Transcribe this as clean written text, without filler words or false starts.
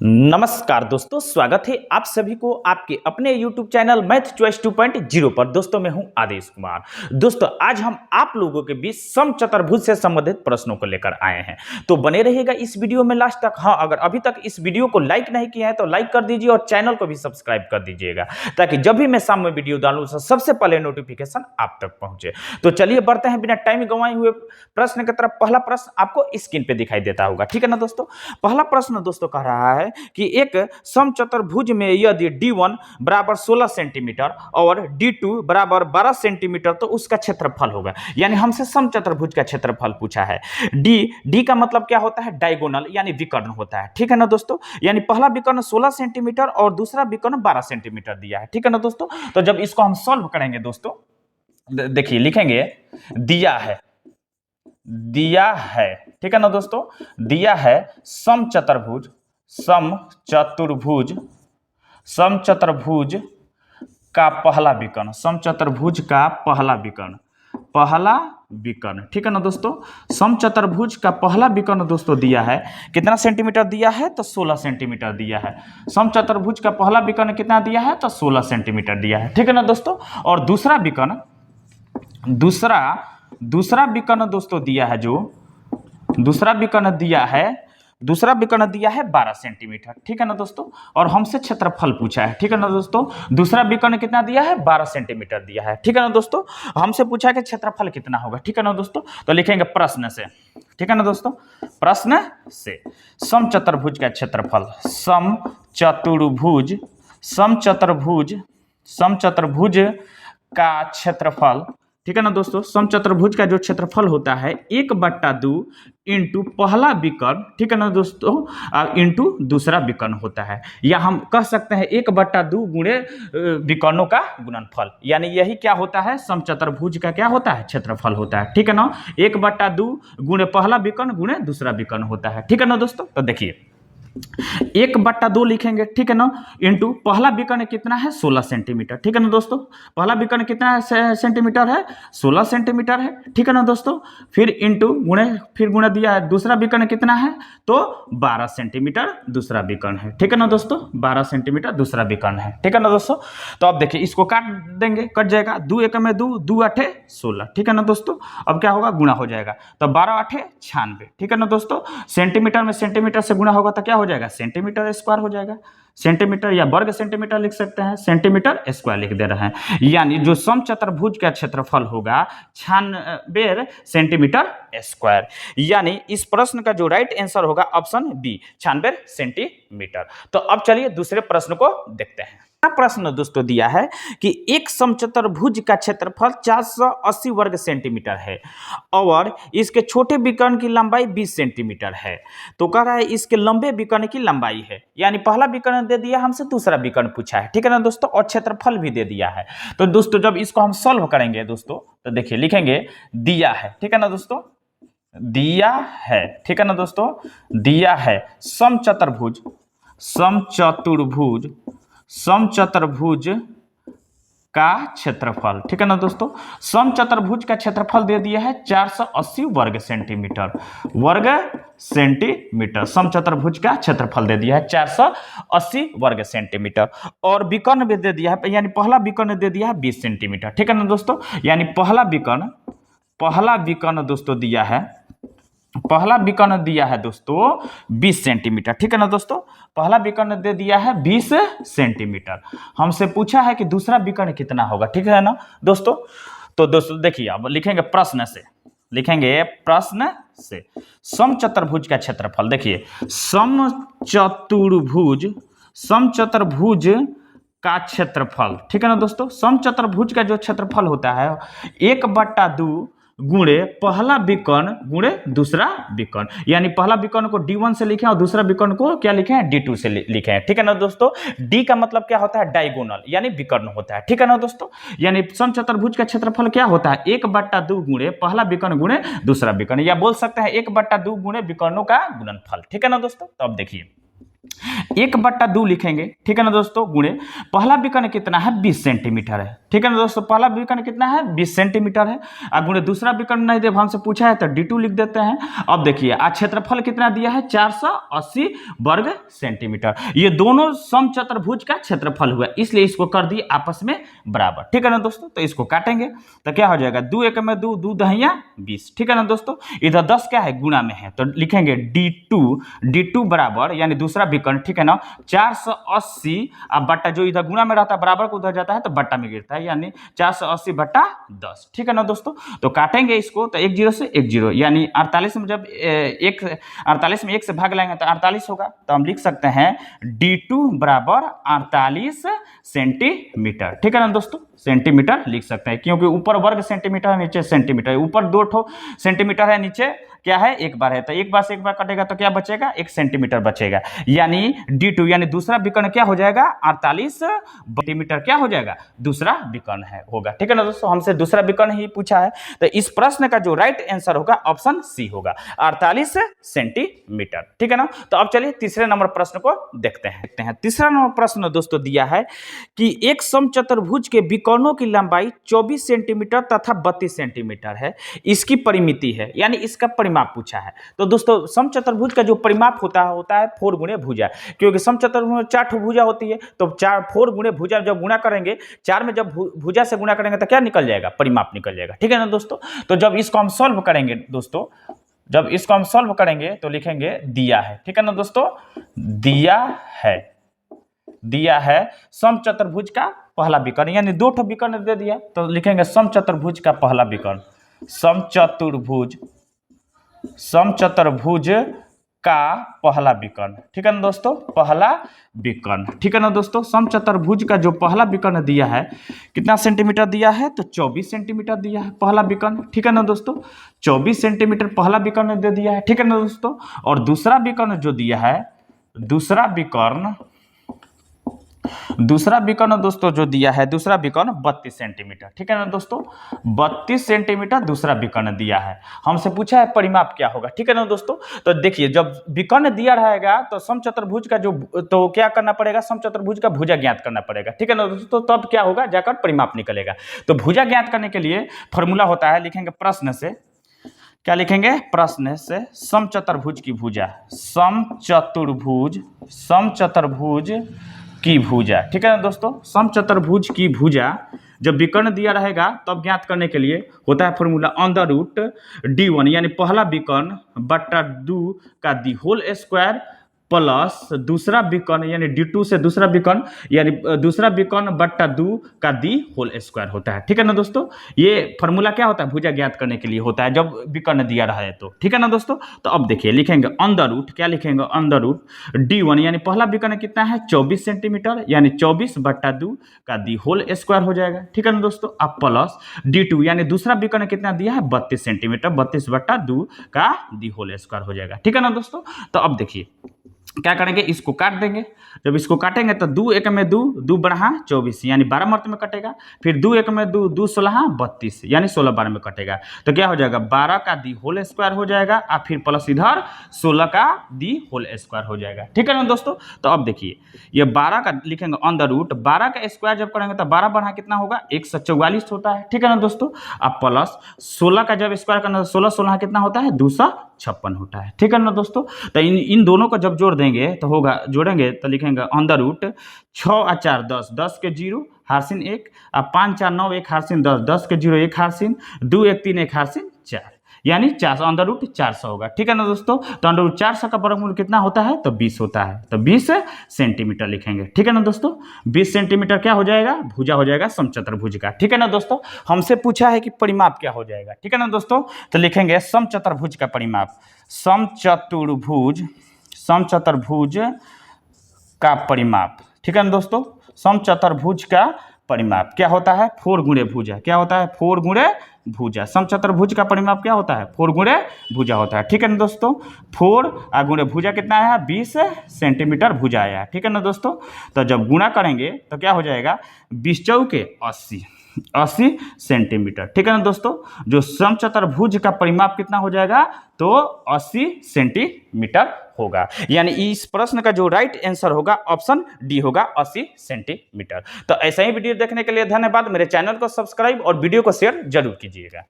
नमस्कार दोस्तों, स्वागत है आप सभी को आपके अपने YouTube चैनल मैथ चॉइस 2.0 पर। दोस्तों मैं हूं आदेश कुमार। दोस्तों आज हम आप लोगों के बीच समचतुर्भुज से संबंधित प्रश्नों को लेकर आए हैं, तो बने रहिएगा इस वीडियो में लास्ट तक। हाँ, अगर अभी तक इस वीडियो को लाइक नहीं किया है तो लाइक कर दीजिए और चैनल को भी सब्सक्राइब कर दीजिएगा, ताकि जब भी मैं सामने वीडियो डालूं तो सबसे पहले नोटिफिकेशन आप तक पहुंचे। तो चलिए बढ़ते हैं बिना टाइम गंवाए हुए प्रश्न की तरफ। पहला प्रश्न आपको स्क्रीन पे दिखाई देता होगा, ठीक है ना दोस्तों। पहला प्रश्न दोस्तों कह रहा है कि एक समचतुर्भुज में यदि D1 बराबर 16 सेंटीमीटर और D2 बराबर 12 सेंटीमीटर तो उसका क्षेत्रफल होगा। यानी हमसे समचतुर्भुज का क्षेत्रफल पूछा है। डी का मतलब क्या होता है? डायगोनल यानी विकर्ण होता है, ठीक है ना दोस्तों। यानी पहला विकर्ण 16 सेंटीमीटर और दूसरा विकर्ण 12 सेंटीमीटर दिया है, ठीक है ना दोस्तों। तो जब इसको हम सॉल्व करेंगे दोस्तों, देखिए लिखेंगे दिया है, ठीक है ना दोस्तों। दिया है समचतुर्भुज का पहला विकर्ण, ठीक है ना दोस्तों। समचतुर्भुज का पहला विकर्ण दोस्तों दिया है, कितना सेंटीमीटर दिया है? तो 16 सेंटीमीटर दिया है। समचतुर्भुज का पहला विकर्ण कितना दिया है? तो 16 सेंटीमीटर दिया है, ठीक है ना दोस्तों। और दूसरा विकर्ण दोस्तों दिया है, जो दूसरा विकर्ण दिया है 12 सेंटीमीटर, ठीक है ना दोस्तों। और हमसे क्षेत्रफल पूछा है, ठीक है ना दोस्तों। दूसरा विकर्ण कितना दिया है? 12 सेंटीमीटर दिया है, ठीक है ना दोस्तों। हमसे पूछा है कि क्षेत्रफल कितना होगा, ठीक है ना दोस्तों। तो लिखेंगे प्रश्न से, ठीक है ना दोस्तों। प्रश्न से समचतुर्भुज का क्षेत्रफल, समचतुर्भुज का क्षेत्रफल, ठीक है ना दोस्तों। समचतुर्भुज का जो क्षेत्रफल होता है 1/2 इंटू पहला विकर्ण, ठीक है ना दोस्तों, इंटू दूसरा विकर्ण होता है। या हम कह सकते हैं 1/2 गुणे विकर्णों का गुणनफल। यानी यही क्या होता है? समचतुर्भुज का क्या होता है? क्षेत्रफल होता है, ठीक है ना। 1/2 गुणे पहला विकर्ण गुणे दूसरा विकर्ण होता है, ठीक है ना दोस्तों। तो देखिए 1/2 लिखेंगे, ठीक है ना, इंटू पहला विकर्ण कितना है? 16 सेंटीमीटर, ठीक है ना दोस्तों। पहला विकर्ण कितना सेंटीमीटर है? 16 सेंटीमीटर है, ठीक है ना दोस्तों। फिर इंटू गुणे दिया है, दूसरा विकर्ण कितना है? तो 12 सेंटीमीटर दूसरा विकर्ण है, ठीक है ना दोस्तों। 12 सेंटीमीटर दूसरा विकर्ण है, ठीक है ना दोस्तों। तो अब देखिए इसको काट देंगे, कट जाएगा। 2 1 में 2, 2 8 16, ठीक है ना दोस्तों। अब क्या होगा? गुणा हो जाएगा, तो 12 8 96, ठीक है ना दोस्तों। सेंटीमीटर में सेंटीमीटर से गुणा होगा तो क्या हो जाएगा? सेंटीमीटर स्क्वायर हो जाएगा। सेंटीमीटर या वर्ग सेंटीमीटर लिख सकते हैं, सेंटीमीटर स्क्वायर लिख दे रहे हैं। यानी जो समचतुर्भुज का क्षेत्रफल होगा 96 सेंटीमीटर स्क्वायर। यानी इस प्रश्न का जो राइट आंसर होगा ऑप्शन बी, 96 सेंटीमीटर। तो अब चलिए दूसरे प्रश्न को देखते हैं। प्रश्न दोस्तों दिया है कि एक समचतुर्भुज का क्षेत्रफल 480 वर्ग सेंटीमीटर है और इसके छोटे विकर्ण की लंबाई 20 सेंटीमीटर है। तो कह रहा है इसके लंबे विकर्ण की लंबाई है। यानी पहला विकर्ण दे दिया हमसे, दूसरा विकर्ण पूछा है, ठीक है ना दोस्तों, और क्षेत्रफल भी दे दिया है। तो दोस्तों जब इसको हम सॉल्व करेंगे दोस्तों, तो देखिए लिखेंगे दिया है, ठीक है ना दोस्तों, दिया है, ठीक है ना दोस्तों। दिया है समचतुर्भुज का क्षेत्रफल, ठीक है ना दोस्तों। समचतुर्भुज का क्षेत्रफल दे दिया है 480 वर्ग सेंटीमीटर। समचतुर्भुज का क्षेत्रफल दे दिया है 480 वर्ग सेंटीमीटर। और विकर्ण भी दे दिया है, यानी पहला विकर्ण दे दिया है 20 सेंटीमीटर, ठीक है ना दोस्तों। यानी पहला विकर्ण दोस्तों दिया है दोस्तों 20 सेंटीमीटर, ठीक है ना दोस्तों। पहला विकर्ण दे दिया है 20 सेंटीमीटर। हमसे पूछा है कि दूसरा विकर्ण कितना होगा, ठीक है ना दोस्तों। तो दोस्तों देखिए अब लिखेंगे प्रश्न से समचतुर्भुज का क्षेत्रफल। देखिए समचतुर्भुज का क्षेत्रफल, ठीक है ना दोस्तों। समचतुर्भुज का जो क्षेत्रफल होता है 1/2 गुणे पहला विकर्ण गुणे दूसरा विकर्ण। यानी पहला विकर्ण को D1 से लिखें और दूसरा विकर्ण को क्या लिखें? D2 से लिखें, ठीक है ना दोस्तों। D का मतलब क्या होता है? डायगोनल यानी विकर्ण होता है, ठीक है ना दोस्तों। यानी समचतुर्भुज का क्षेत्रफल क्या होता है? 1/2 गुणे पहला विकर्ण गुणे दूसरा विकर्ण, या बोल सकते हैं 1/2 गुणे विकर्णों का गुणनफल, ठीक है ना दोस्तों। तो अब देखिए 1/2 लिखेंगे, ठीक है ना दोस्तों, गुणे पहला विकर्ण कितना है 20 सेंटीमीटर है, ठीक है ना दोस्तों, पहला विकर्ण कितना है 20 सेंटीमीटर है। और गुणे दूसरा विकर्ण नहीं जब हमसे पूछा है तो D2 लिख देते हैं। अब देखिए आज क्षेत्रफल कितना दिया है 480 वर्ग सेंटीमीटर, ये दोनों समचतुर्भुज का क्षेत्रफल हुआ, इसलिए इसको कर दिए आपस में बराबर, ठीक है ना दोस्तों। तो इसको काटेंगे तो क्या हो जाएगा 2 एक में 2, 2 दहिया 20, ठीक है ना दोस्तों। इधर 10 क्या है गुणा में है, तो लिखेंगे D2 बराबर यानी दूसरा विकर्ण, ठीक है ना, 480 अब बट्टा जो इधर गुणा में रहता है बराबर को उधर जाता है तो बट्टा में गिरता है, यानी 480/10, ठीक है ना दोस्तों। तो काटेंगे इसको तो 1 0 से 1 0, यानी 48 में जब 1 से भाग लाएंगे तो 48 होगा, तो हम लिख सकते हैं D2 बराबर 48 सेंटीमीटर, ठीक है ना दोस्तों, सेंटीमीटर लिख सकते हैं, क्योंकि ऊपर वर्ग सेंटीमीटर है नीचे सेंटीमीटर है, ऊपर 2 सेंटीमीटर है नीचे क्या है 1 बार है, तो 1 बार से 1 बार कटेगा तो क्या बचेगा 1 सेंटीमीटर बचेगा, यानी D2 यानी दूसरा विकर्ण क्या हो जाएगा 48 सेंटीमीटर क्या हो जाएगा दूसरा विकर्ण है होगा, ठीक है ना दोस्तों। हमसे दूसरा विकर्ण ही पूछा है, तो इस प्रश्न का जो राइट आंसर होगा ऑप्शन सी होगा 48 सेंटीमीटर, ठीक है ना। तो अब चलिए तीसरे नंबर प्रश्न को देखते हैं। तीसरा नंबर प्रश्न दोस्तों दिया है कि एक समचतुर्भुज के विकर्णों की लंबाई 24 सेंटीमीटर तथा 32 सेंटीमीटर है, इसकी परिमिति है, यानी इसका परिमाप पूछा है। तो दोस्तों समचतुर्भुज का जो परिमाप होता है 4 गुणे भुजा, क्योंकि समचतुर्भुज में 4 भुजा होती है, तो 4 गुणे भुजा जब गुणा करेंगे 4 में जब भुजा से गुणा करेंगे तो क्या निकल जाएगा परिमाप निकल जाएगा, ठीक है ना दोस्तों। तो जब इसको हम सॉल्व करेंगे दोस्तों, जब इसको हम सॉल्व करेंगे तो लिखेंगे दिया है, ठीक है ना दोस्तों, दिया है समचतुर्भुज का पहला विकर्ण, यानी 2 विकर्ण दे दिया, तो लिखेंगे समचतुर्भुज का पहला विकर्ण, समचतुर्भुज का पहला विकर्ण, ठीक है ना दोस्तों, पहला विकर्ण, ठीक है ना दोस्तों। समचतुर्भुज का जो पहला विकर्ण दिया है कितना सेंटीमीटर दिया है, तो 24 सेंटीमीटर दिया है पहला विकर्ण, ठीक है ना दोस्तों, 24 सेंटीमीटर पहला विकर्ण दे दिया है, ठीक है ना दोस्तों। और दूसरा विकर्ण जो दिया है, दूसरा विकर्ण दोस्तों जो दिया है, दूसरा विकर्ण 32 सेंटीमीटर, ठीक है ना दोस्तों, 32 सेंटीमीटर दूसरा विकर्ण दिया है। हमसे पूछा है परिमाप क्या होगा, ठीक है ना दोस्तों। तो देखिए जब विकर्ण दिया रहेगा तो समचतुर्भुज का जो तो क्या करना पड़ेगा, समचतुर्भुज का भुजा ज्ञात करना पड़ेगा, ठीक है ना दोस्तों, तब क्या होगा जाकर परिमाप निकलेगा। तो भुजा ज्ञात करने के लिए फॉर्मूला होता है, लिखेंगे प्रश्न से, क्या लिखेंगे प्रश्न से, समचतुर्भुज की भुजा, समचतुर्भुज की भुजा, ठीक है ना दोस्तों, समचतुर्भुज की भुजा जब विकर्ण दिया रहेगा तब ज्ञात करने के लिए होता है फॉर्मूला √D1 यानी पहला विकर्ण बट्टा 2 का दी होल स्क्वायर प्लस दूसरा विकर्ण यानी D2 से दूसरा विकर्ण यानी दूसरा विकर्ण बट्टा 2 का दी होल स्क्वायर होता है, ठीक है ना दोस्तों। ये फॉर्मूला क्या होता है भुजा ज्ञात करने के लिए होता है जब विकर्ण दिया रहा है तो, ठीक है ना दोस्तों। तो अब देखिए लिखेंगे क्या लिखेंगे √D1 यानी पहला विकर्ण कितना है 24 सेंटीमीटर यानी 24/2 का दी होल स्क्वायर हो जाएगा, ठीक है ना दोस्तों। अब प्लस D2 यानी दूसरा विकर्ण कितना दिया है 32 सेंटीमीटर 32/2 का दी होल स्क्वायर हो जाएगा, ठीक है ना दोस्तों। तो अब देखिए क्या करेंगे, इसको काट देंगे, जब इसको काटेंगे तो 2 एक में 2, 2 बढ़ा 24 यानी 12 मर्त में कटेगा, फिर 2 एक में 2, 2 16 32 यानी 16 12 में कटेगा, तो क्या हो जाएगा 12 का दी होल स्क्वायर हो जाएगा और फिर प्लस इधर 16 का दी होल स्क्वायर हो जाएगा, ठीक है ना दोस्तों। तो अब देखिए ये 12 का लिखेंगे √12 का स्क्वायर जब करेंगे तो 12 बढ़ा कितना होगा 144 होता है, ठीक है ना दोस्तों। अब प्लस 16 का जब स्क्वायर करना 16 16 कितना होता है 256 होता है, ठीक है ना दोस्तों। तो इन दोनों को जब जोड़ देंगे तो होगा, जोड़ेंगे तो लिखेंगे √6 और 4 10, 10 के 0 हारसिन 1 और 5 4 9 1 हारसिन 10, 10 के 0 1 हारसिन 2 1 3 1 हारसिन 4 यानी 400 √400 होगा, ठीक है ना दोस्तों। तो √400 का वर्गमूल कितना होता है तो 20 होता है, तो 20 सेंटीमीटर लिखेंगे, ठीक है ना दोस्तों। 20 सेंटीमीटर क्या हो जाएगा भुजा हो जाएगा समचतुर्भुज का, ठीक है ना दोस्तों। हमसे पूछा है कि परिमाप क्या हो जाएगा, ठीक है ना दोस्तों। तो लिखेंगे समचतुर्भुज का परिमाप, समचतुर्भुज का परिमाप, ठीक है ना दोस्तों। समचतुर्भुज का परिमाप क्या होता है 4 गुणे भुजा, क्या होता है 4 गुणे भुजा। समचतुर्भुज का परिमाप क्या होता है 4 गुणे भुजा होता है, ठीक है ना दोस्तों। 4 गुणे भुजा कितना आया 20 सेंटीमीटर भुजा आया, ठीक है ना दोस्तों। तो जब गुणा करेंगे तो क्या हो जाएगा 20 चौके 80, 80 सेंटीमीटर। ठीक है ना दोस्तों, जो समचतुर्भुज का परिमाप कितना हो जाएगा, तो 80 सेंटीमीटर होगा। यानी इस प्रश्न का जो राइट आंसर होगा ऑप्शन डी होगा, 80 सेंटीमीटर। तो ऐसा ही वीडियो देखने के लिए धन्यवाद। मेरे चैनल को सब्सक्राइब और वीडियो को शेयर जरूर कीजिएगा।